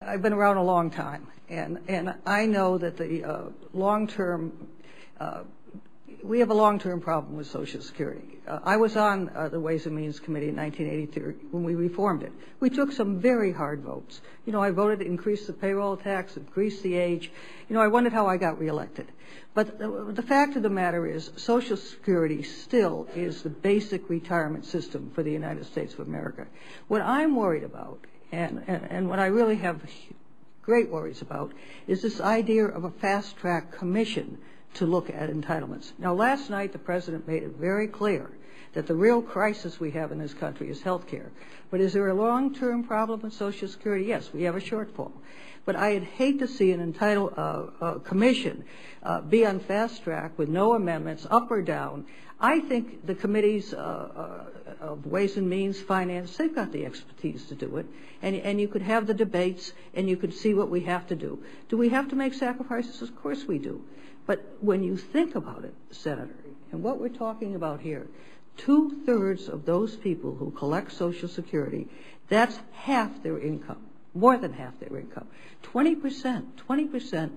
I've been around a long time, and I know that the long-term, we have a long-term problem with Social Security. I was on the Ways and Means Committee in 1983 when we reformed it. We took some very hard votes. You know, I voted to increase the payroll tax, increase the age. You know, I wondered how I got reelected. But the fact of the matter is Social Security still is the basic retirement system for the United States of America. What I'm worried about, and what I really have great worries about, is this idea of a fast-track commission to look at entitlements. Now, last night the President made it very clear that the real crisis we have in this country is health care. But is there a long-term problem with Social Security? Yes, we have a shortfall. But I'd hate to see an commission be on fast track with no amendments, up or down. I think the committees of Ways and Means, Finance, they've got the expertise to do it. And you could have the debates, and you could see what we have to do. Do we have to make sacrifices? Of course we do. But when you think about it, Senator, and what we're talking about here, 2/3 of those people who collect Social Security, that's half their income, more than half their income. 20%,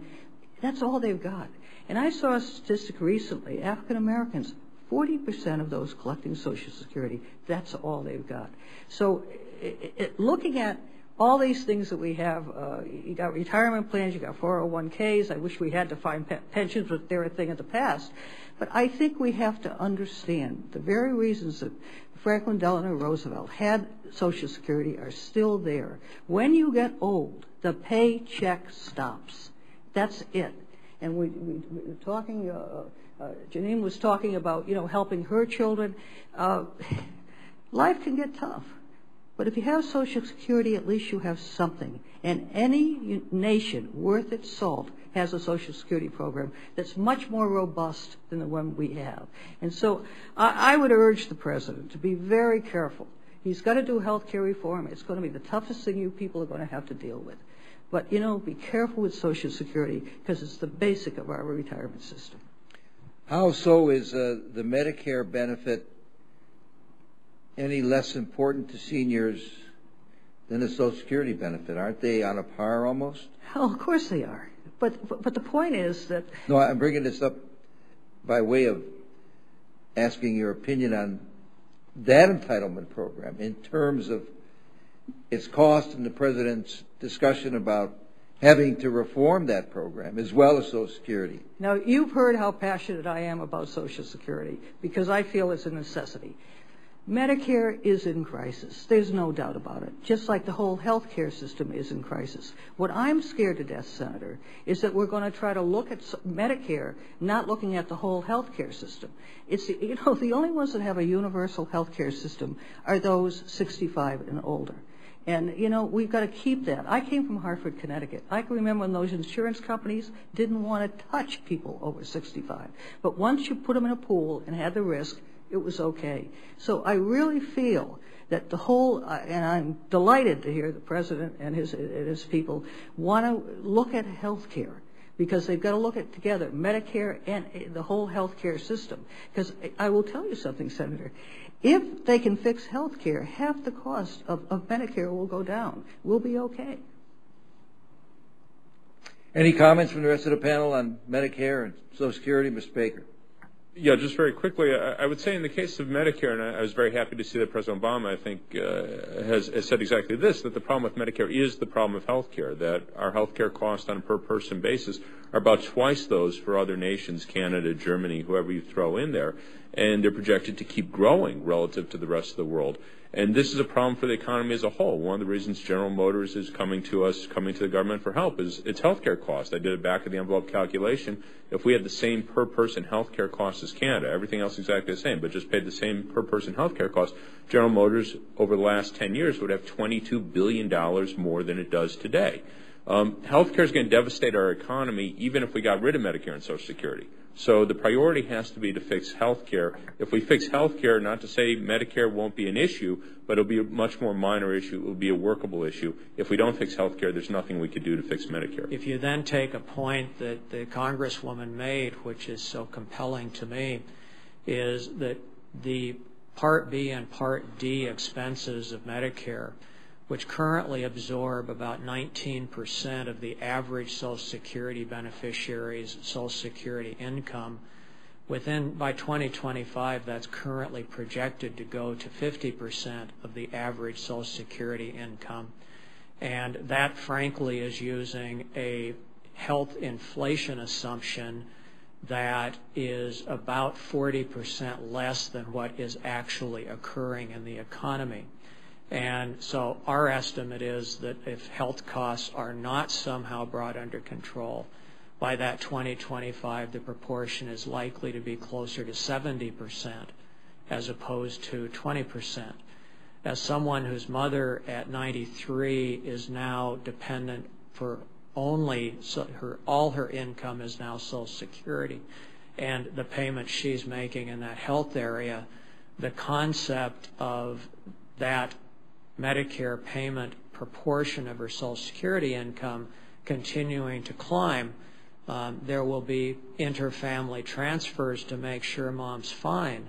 that's all they've got. And I saw a statistic recently, African Americans, 40% of those collecting Social Security, that's all they've got. So looking at all these things that we have, you got retirement plans, you got 401ks. I wish we had defined pensions, but they're a thing of the past. But I think we have to understand the very reasons that Franklin Delano Roosevelt had Social Security are still there. When you get old, the paycheck stops. That's it. And we were talking, Janine was talking about, you know, helping her children. Life can get tough. But if you have Social Security, at least you have something. And any nation worth its salt has a Social Security program that's much more robust than the one we have. And so I would urge the President to be very careful. He's got to do health care reform. It's going to be the toughest thing you people are going to have to deal with. But, you know, be careful with Social Security because it's the basic of our retirement system. How so is the Medicare benefit any less important to seniors than the Social Security benefit? Aren't they on a par almost? Oh, of course they are. But the point is that... No, I'm bringing this up by way of asking your opinion on that entitlement program in terms of its cost and the President's discussion about having to reform that program as well as Social Security. Now, you've heard how passionate I am about Social Security because I feel it's a necessity. Medicare is in crisis. There's no doubt about it, just like the whole health care system is in crisis. What I'm scared to death, Senator, is that we're going to try to look at Medicare, not looking at the whole health care system. It's, you know, the only ones that have a universal health care system are those 65 and older. And, you know, we've got to keep that. I came from Hartford, Connecticut. I can remember when those insurance companies didn't want to touch people over 65. But once you put them in a pool and had the risk, it was okay. So I really feel that the whole, and I'm delighted to hear the President and his people want to look at health care because they've got to look at together Medicare and the whole health care system. Because I will tell you something, Senator. If they can fix health care, half the cost of Medicare will go down. We'll be okay. Any comments from the rest of the panel on Medicare and Social Security, Mr. Baker? Yeah, just very quickly, I would say in the case of Medicare, and I was very happy to see that President Obama, I think, has said exactly this, that the problem with Medicare is the problem of health care, that our health care costs on a per-person basis are about twice those for other nations, Canada, Germany, whoever you throw in there, and they're projected to keep growing relative to the rest of the world. And this is a problem for the economy as a whole. One of the reasons General Motors is coming to the government for help is its health care cost. I did a back-of-the-envelope calculation. If we had the same per-person health care cost as Canada, everything else exactly the same, but just paid the same per-person health care cost, General Motors over the last 10 years would have $22 billion more than it does today. Health care is going to devastate our economy even if we got rid of Medicare and Social Security. So the priority has to be to fix health care. If we fix health care, not to say Medicare won't be an issue, but it'll be a much more minor issue. It will be a workable issue. If we don't fix health care, there's nothing we could do to fix Medicare. If you then take a point that the Congresswoman made, which is so compelling to me, is that the Part B and Part D expenses of Medicare, which currently absorb about 19% of the average Social Security beneficiary's Social Security income. By 2025, that's currently projected to go to 50% of the average Social Security income. And that, frankly, is using a health inflation assumption that is about 40% less than what is actually occurring in the economy. And so our estimate is that if health costs are not somehow brought under control, by that 2025, the proportion is likely to be closer to 70% as opposed to 20%. As someone whose mother at 93 is now dependent for all her income is now Social Security, and the payment she's making in that health area, the concept of that Medicare payment proportion of her Social Security income continuing to climb, there will be interfamily transfers to make sure mom's fine,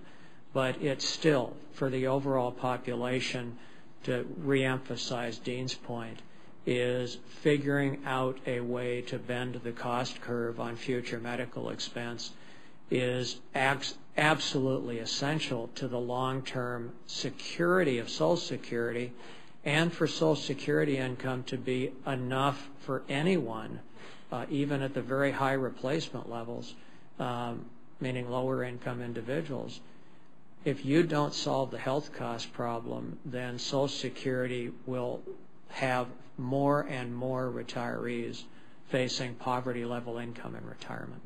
but it's still, for the overall population, to reemphasize Dean's point, is figuring out a way to bend the cost curve on future medical expense is absolutely essential to the long-term security of Social Security and for Social Security income to be enough for anyone, even at the very high replacement levels, meaning lower income individuals. If you don't solve the health cost problem, then Social Security will have more and more retirees facing poverty level income in retirement.